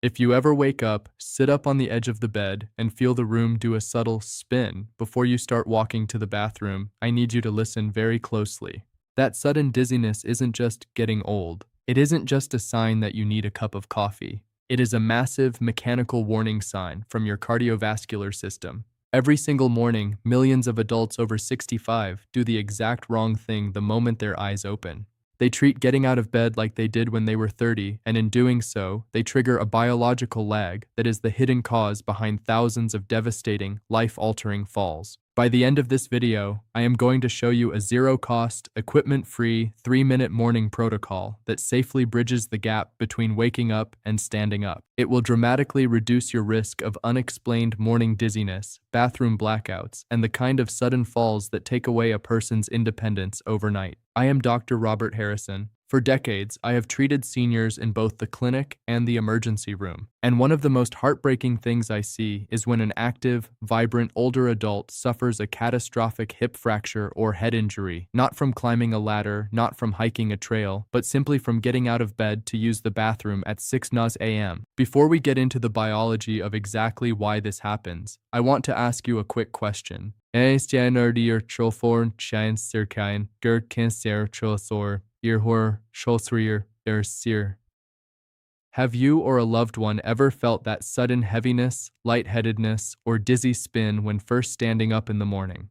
If you ever wake up, sit up on the edge of the bed and feel the room do a subtle spin before you start walking to the bathroom, I need you to listen very closely. That sudden dizziness isn't just getting old. It isn't just a sign that you need a cup of coffee. It is a massive mechanical warning sign from your cardiovascular system. Every single morning, millions of adults over 65 do the exact wrong thing the moment their eyes open. They treat getting out of bed like they did when they were 30, and in doing so, they trigger a biological lag that is the hidden cause behind thousands of devastating, life-altering falls. By the end of this video, I am going to show you a zero-cost, equipment-free, 3-minute morning protocol that safely bridges the gap between waking up and standing up. It will dramatically reduce your risk of unexplained morning dizziness, bathroom blackouts, and the kind of sudden falls that take away a person's independence overnight. I am Dr. Robert Harrison. For decades, I have treated seniors in both the clinic and the emergency room. And one of the most heartbreaking things I see is when an active, vibrant older adult suffers a catastrophic hip fracture or head injury, not from climbing a ladder, not from hiking a trail, but simply from getting out of bed to use the bathroom at 6 a.m. Before we get into the biology of exactly why this happens, I want to ask you a quick question. Have you or a loved one ever felt that sudden heaviness, lightheadedness, or dizzy spin when first standing up in the morning?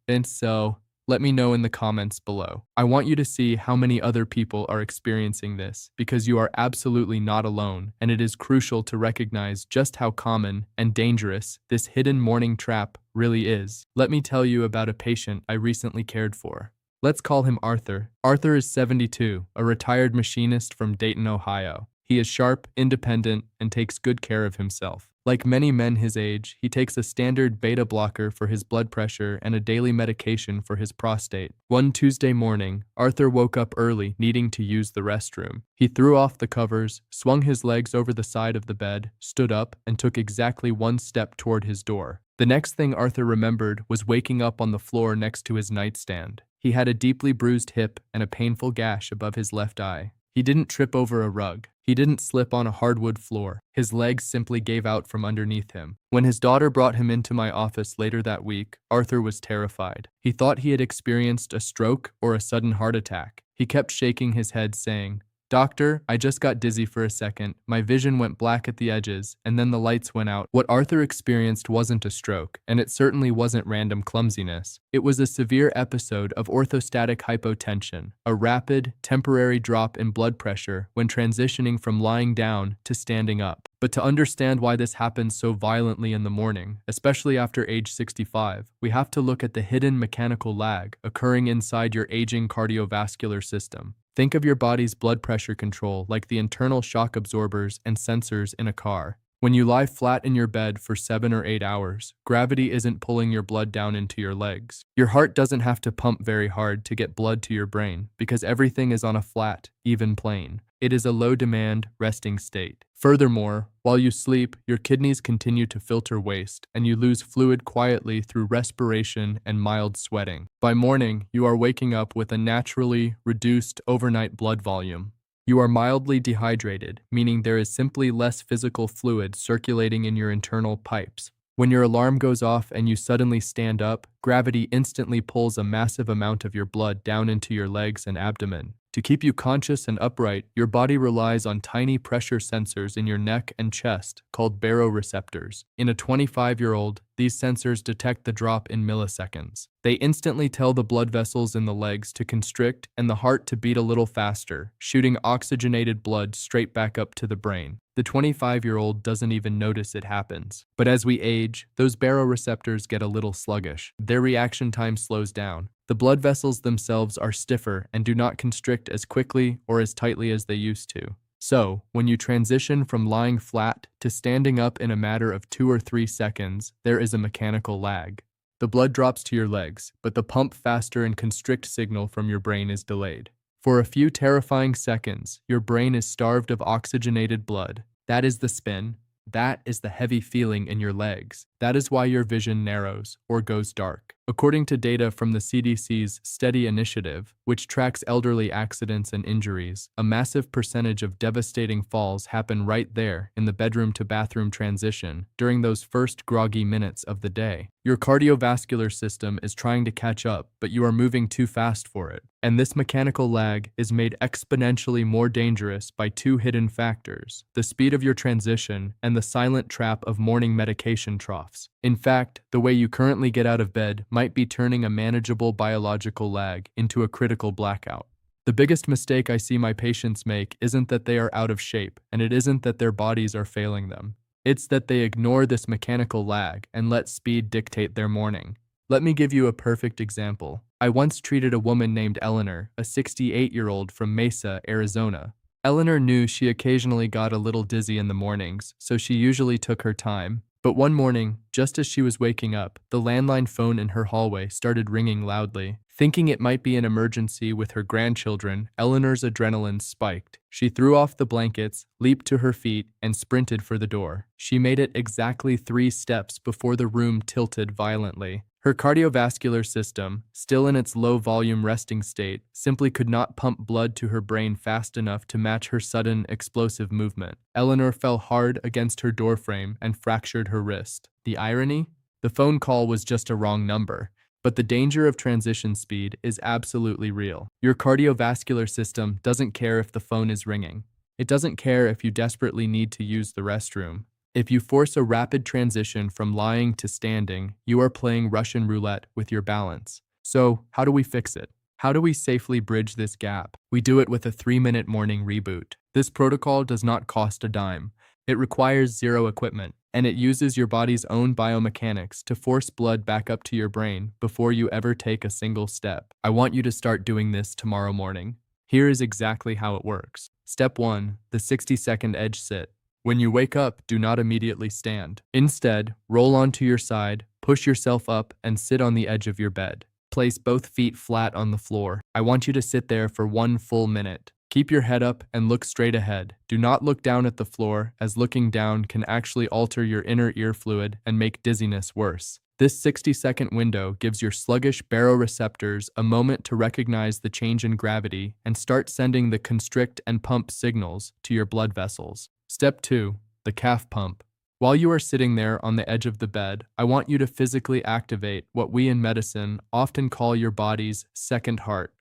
And so, let me know in the comments below. I want you to see how many other people are experiencing this, because you are absolutely not alone, and it is crucial to recognize just how common and dangerous this hidden morning trap really is. Let me tell you about a patient I recently cared for. Let's call him Arthur. Arthur is 72, a retired machinist from Dayton, Ohio. He is sharp, independent, and takes good care of himself. Like many men his age, he takes a standard beta blocker for his blood pressure and a daily medication for his prostate. One Tuesday morning, Arthur woke up early, needing to use the restroom. He threw off the covers, swung his legs over the side of the bed, stood up, and took exactly one step toward his door. The next thing Arthur remembered was waking up on the floor next to his nightstand. He had a deeply bruised hip and a painful gash above his left eye. He didn't trip over a rug. He didn't slip on a hardwood floor. His legs simply gave out from underneath him. When his daughter brought him into my office later that week, Arthur was terrified. He thought he had experienced a stroke or a sudden heart attack. He kept shaking his head, saying, "Doctor, I just got dizzy for a second. My vision went black at the edges, and then the lights went out." What Arthur experienced wasn't a stroke, and it certainly wasn't random clumsiness. It was a severe episode of orthostatic hypotension, a rapid, temporary drop in blood pressure when transitioning from lying down to standing up. But to understand why this happens so violently in the morning, especially after age 65, we have to look at the hidden mechanical lag occurring inside your aging cardiovascular system. Think of your body's blood pressure control like the internal shock absorbers and sensors in a car. When you lie flat in your bed for 7 or 8 hours, gravity isn't pulling your blood down into your legs. Your heart doesn't have to pump very hard to get blood to your brain because everything is on a flat, even plane. It is a low-demand, resting state. Furthermore, while you sleep, your kidneys continue to filter waste, and you lose fluid quietly through respiration and mild sweating. By morning, you are waking up with a naturally reduced overnight blood volume. You are mildly dehydrated, meaning there is simply less physical fluid circulating in your internal pipes. When your alarm goes off and you suddenly stand up, gravity instantly pulls a massive amount of your blood down into your legs and abdomen. To keep you conscious and upright, your body relies on tiny pressure sensors in your neck and chest called baroreceptors. In a 25-year-old, these sensors detect the drop in milliseconds. They instantly tell the blood vessels in the legs to constrict and the heart to beat a little faster, shooting oxygenated blood straight back up to the brain. The 25-year-old doesn't even notice it happens. But as we age, those baroreceptors get a little sluggish. Their reaction time slows down. The blood vessels themselves are stiffer and do not constrict as quickly or as tightly as they used to. So, when you transition from lying flat to standing up in a matter of 2 or 3 seconds, there is a mechanical lag. The blood drops to your legs, but the pump faster and constrict signal from your brain is delayed. For a few terrifying seconds, your brain is starved of oxygenated blood. That is the spin. That is the heavy feeling in your legs. That is why your vision narrows or goes dark. According to data from the CDC's STEADY initiative, which tracks elderly accidents and injuries, a massive percentage of devastating falls happen right there in the bedroom to bathroom transition during those first groggy minutes of the day. Your cardiovascular system is trying to catch up, but you are moving too fast for it. And this mechanical lag is made exponentially more dangerous by two hidden factors: the speed of your transition and the silent trap of morning medication troughs. In fact, the way you currently get out of bed might be turning a manageable biological lag into a critical blackout. The biggest mistake I see my patients make isn't that they are out of shape, and it isn't that their bodies are failing them. It's that they ignore this mechanical lag and let speed dictate their morning. Let me give you a perfect example. I once treated a woman named Eleanor, a 68-year-old from Mesa, Arizona. Eleanor knew she occasionally got a little dizzy in the mornings, so she usually took her time. But one morning, just as she was waking up, the landline phone in her hallway started ringing loudly. Thinking it might be an emergency with her grandchildren, Eleanor's adrenaline spiked. She threw off the blankets, leaped to her feet, and sprinted for the door. She made it exactly 3 steps before the room tilted violently. Her cardiovascular system, still in its low-volume resting state, simply could not pump blood to her brain fast enough to match her sudden, explosive movement. Eleanor fell hard against her doorframe and fractured her wrist. The irony? The phone call was just a wrong number. But the danger of transition speed is absolutely real. Your cardiovascular system doesn't care if the phone is ringing. It doesn't care if you desperately need to use the restroom. If you force a rapid transition from lying to standing, you are playing Russian roulette with your balance. So, how do we fix it? How do we safely bridge this gap? We do it with a 3-minute morning reboot. This protocol does not cost a dime. It requires zero equipment, and it uses your body's own biomechanics to force blood back up to your brain before you ever take a single step. I want you to start doing this tomorrow morning. Here is exactly how it works. Step 1, the 60-second edge sit. When you wake up, do not immediately stand. Instead, roll onto your side, push yourself up, and sit on the edge of your bed. Place both feet flat on the floor. I want you to sit there for 1 full minute. Keep your head up and look straight ahead. Do not look down at the floor, as looking down can actually alter your inner ear fluid and make dizziness worse. This 60-second window gives your sluggish baroreceptors a moment to recognize the change in gravity and start sending the constrict and pump signals to your blood vessels. Step 2, the calf pump. While you are sitting there on the edge of the bed, I want you to physically activate what we in medicine often call your body's second heart,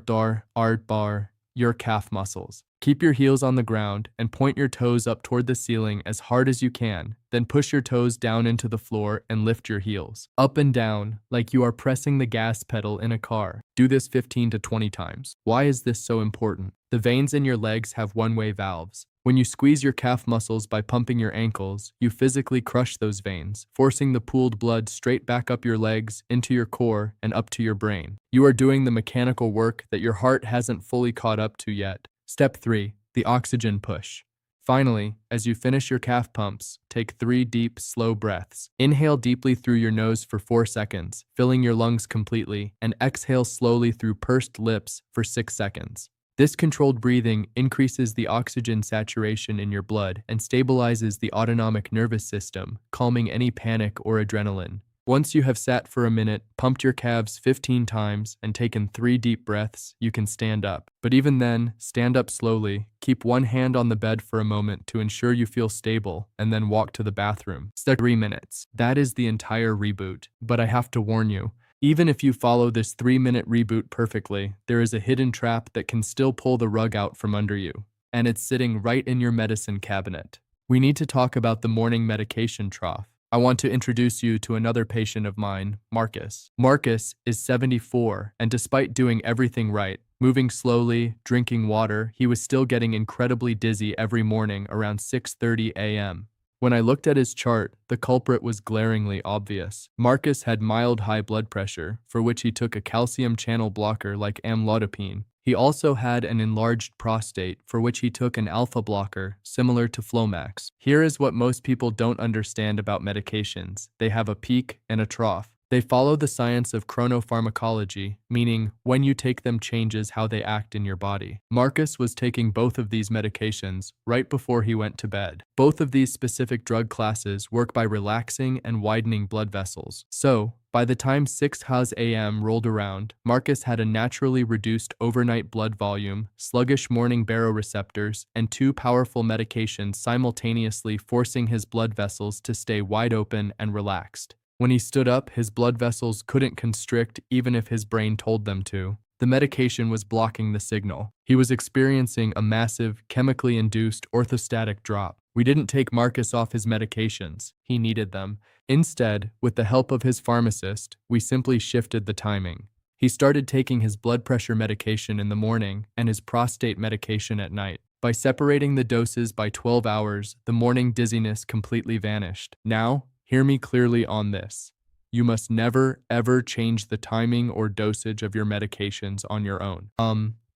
bar, your calf muscles. Keep your heels on the ground and point your toes up toward the ceiling as hard as you can, then push your toes down into the floor and lift your heels up and down like you are pressing the gas pedal in a car. Do this 15 to 20 times. Why is this so important? The veins in your legs have one-way valves. When you squeeze your calf muscles by pumping your ankles, you physically crush those veins, forcing the pooled blood straight back up your legs, into your core, and up to your brain. You are doing the mechanical work that your heart hasn't fully caught up to yet. Step 3, the oxygen push. Finally, as you finish your calf pumps, take 3 deep, slow breaths. Inhale deeply through your nose for 4 seconds, filling your lungs completely, and exhale slowly through pursed lips for 6 seconds. This controlled breathing increases the oxygen saturation in your blood and stabilizes the autonomic nervous system, calming any panic or adrenaline. Once you have sat for a minute, pumped your calves 15 times, and taken 3 deep breaths, you can stand up. But even then, stand up slowly, keep one hand on the bed for a moment to ensure you feel stable, and then walk to the bathroom. 3 minutes. That is the entire reboot. But I have to warn you, even if you follow this 3-minute reboot perfectly, there is a hidden trap that can still pull the rug out from under you. And it's sitting right in your medicine cabinet. We need to talk about the morning medication trough. I want to introduce you to another patient of mine, Marcus. Marcus is 74, and despite doing everything right, moving slowly, drinking water, he was still getting incredibly dizzy every morning around 6:30 a.m. When I looked at his chart, the culprit was glaringly obvious. Marcus had mild high blood pressure, for which he took a calcium channel blocker like amlodipine. He also had an enlarged prostate, for which he took an alpha blocker, similar to Flomax. Here is what most people don't understand about medications. They have a peak and a trough. They follow the science of chronopharmacology, meaning when you take them changes how they act in your body. Marcus was taking both of these medications right before he went to bed. Both of these specific drug classes work by relaxing and widening blood vessels. So, by the time 6 a.m. rolled around, Marcus had a naturally reduced overnight blood volume, sluggish morning baroreceptors, and 2 powerful medications simultaneously forcing his blood vessels to stay wide open and relaxed. When he stood up, his blood vessels couldn't constrict even if his brain told them to. The medication was blocking the signal. He was experiencing a massive, chemically induced orthostatic drop. We didn't take Marcus off his medications. He needed them. Instead, with the help of his pharmacist, we simply shifted the timing. He started taking his blood pressure medication in the morning and his prostate medication at night. By separating the doses by 12 hours, the morning dizziness completely vanished. Now, hear me clearly on this. You must never, ever change the timing or dosage of your medications on your own.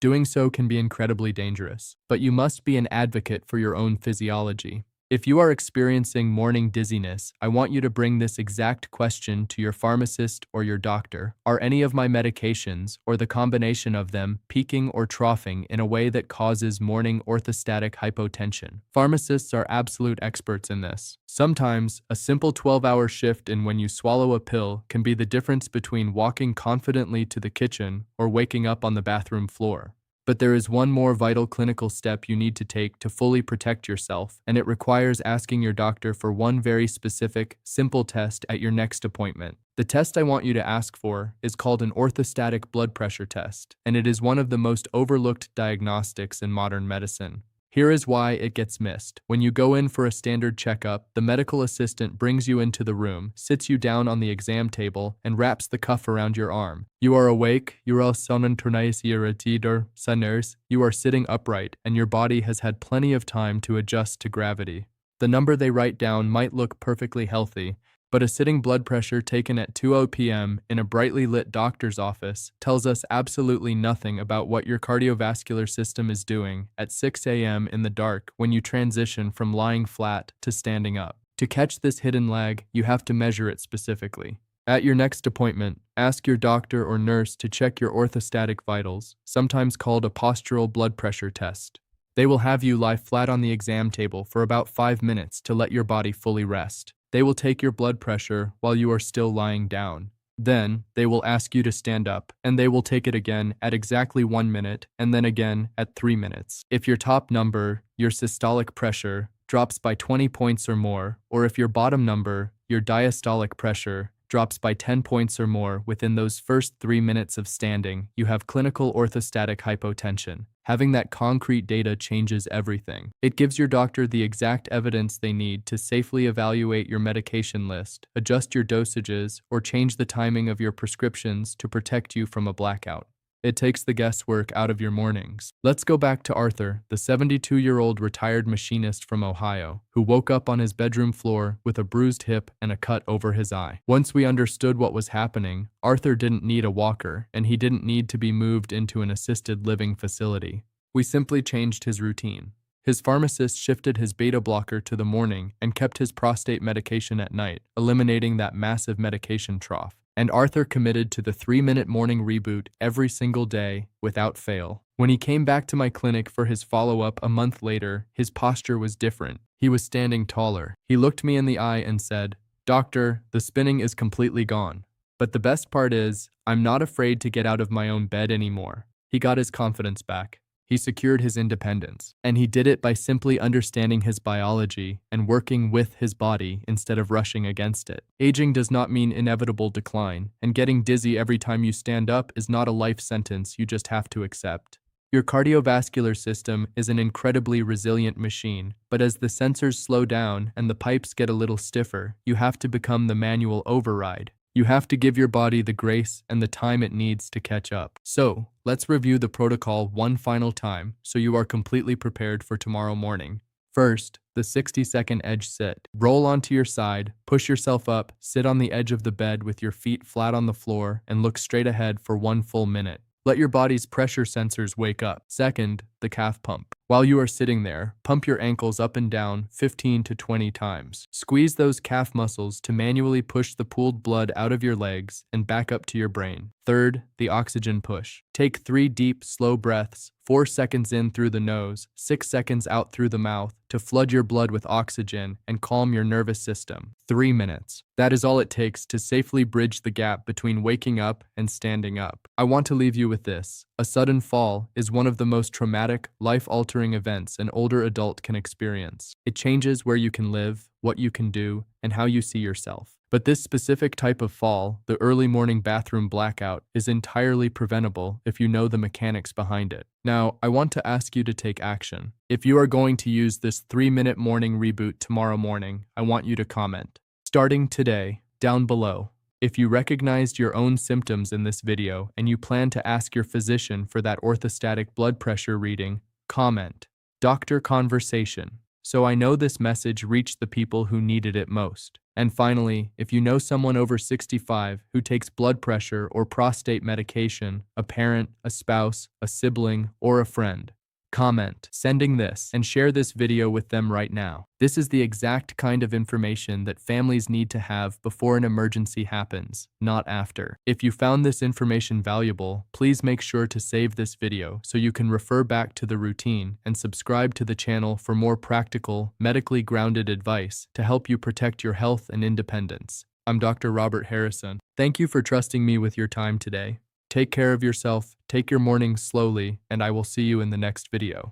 Doing so can be incredibly dangerous, but you must be an advocate for your own physiology. If you are experiencing morning dizziness, I want you to bring this exact question to your pharmacist or your doctor. Are any of my medications, or the combination of them, peaking or troughing in a way that causes morning orthostatic hypotension? Pharmacists are absolute experts in this. Sometimes, a simple 12-hour shift in when you swallow a pill can be the difference between walking confidently to the kitchen or waking up on the bathroom floor. But there is one more vital clinical step you need to take to fully protect yourself, and it requires asking your doctor for one very specific, simple test at your next appointment. The test I want you to ask for is called an orthostatic blood pressure test, and it is one of the most overlooked diagnostics in modern medicine. Here is why it gets missed. When you go in for a standard checkup, the medical assistant brings you into the room, sits you down on the exam table, and wraps the cuff around your arm. You are awake, you are sitting upright, and your body has had plenty of time to adjust to gravity. The number they write down might look perfectly healthy, but a sitting blood pressure taken at 2:00 p.m. in a brightly lit doctor's office tells us absolutely nothing about what your cardiovascular system is doing at 6 a.m. in the dark when you transition from lying flat to standing up. To catch this hidden lag, you have to measure it specifically. At your next appointment, ask your doctor or nurse to check your orthostatic vitals, sometimes called a postural blood pressure test. They will have you lie flat on the exam table for about 5 minutes to let your body fully rest. They will take your blood pressure while you are still lying down. Then, they will ask you to stand up, and they will take it again at exactly 1 minute, and then again at 3 minutes. If your top number, your systolic pressure, drops by 20 points or more, or if your bottom number, your diastolic pressure, drops by 10 points or more within those first 3 minutes of standing, you have clinical orthostatic hypotension. Having that concrete data changes everything. It gives your doctor the exact evidence they need to safely evaluate your medication list, adjust your dosages, or change the timing of your prescriptions to protect you from a blackout. It takes the guesswork out of your mornings. Let's go back to Arthur, the 72-year-old retired machinist from Ohio, who woke up on his bedroom floor with a bruised hip and a cut over his eye. Once we understood what was happening, Arthur didn't need a walker, and he didn't need to be moved into an assisted living facility. We simply changed his routine. His pharmacist shifted his beta blocker to the morning and kept his prostate medication at night, eliminating that massive medication trough. And Arthur committed to the 3-minute morning reboot every single day, without fail. When he came back to my clinic for his follow-up a month later, his posture was different. He was standing taller. He looked me in the eye and said, "Doctor, the spinning is completely gone. But the best part is, I'm not afraid to get out of my own bed anymore." He got his confidence back. He secured his independence, and he did it by simply understanding his biology and working with his body instead of rushing against it. Aging does not mean inevitable decline, and getting dizzy every time you stand up is not a life sentence you just have to accept. Your cardiovascular system is an incredibly resilient machine, but as the sensors slow down and the pipes get a little stiffer, you have to become the manual override. You have to give your body the grace and the time it needs to catch up. So, let's review the protocol one final time so you are completely prepared for tomorrow morning. First, the 60-second edge sit. Roll onto your side, push yourself up, sit on the edge of the bed with your feet flat on the floor, and look straight ahead for 1 full minute. Let your body's pressure sensors wake up. Second, the calf pump. While you are sitting there, pump your ankles up and down 15 to 20 times. Squeeze those calf muscles to manually push the pooled blood out of your legs and back up to your brain. Third, the oxygen push. Take 3 deep, slow breaths, 4 seconds in through the nose, 6 seconds out through the mouth, to flood your blood with oxygen and calm your nervous system. 3 minutes. That is all it takes to safely bridge the gap between waking up and standing up. I want to leave you with this. A sudden fall is one of the most traumatic, life-altering events an older adult can experience. It changes where you can live, what you can do, and how you see yourself. But this specific type of fall, the early morning bathroom blackout, is entirely preventable if you know the mechanics behind it. Now, I want to ask you to take action. If you are going to use this 3-minute morning reboot tomorrow morning, I want you to comment. Starting today, down below. If you recognized your own symptoms in this video and you plan to ask your physician for that orthostatic blood pressure reading, comment. Doctor conversation. So I know this message reached the people who needed it most. And finally, if you know someone over 65 who takes blood pressure or prostate medication, a parent, a spouse, a sibling, or a friend, comment sending this and share this video with them right now. This is the exact kind of information that families need to have before an emergency happens, not after. If you found this information valuable, please make sure to save this video so you can refer back to the routine and subscribe to the channel for more practical, medically grounded advice to help you protect your health and independence. I'm Dr. Robert Harrison. Thank you for trusting me with your time today. Take care of yourself, take your mornings slowly, and I will see you in the next video.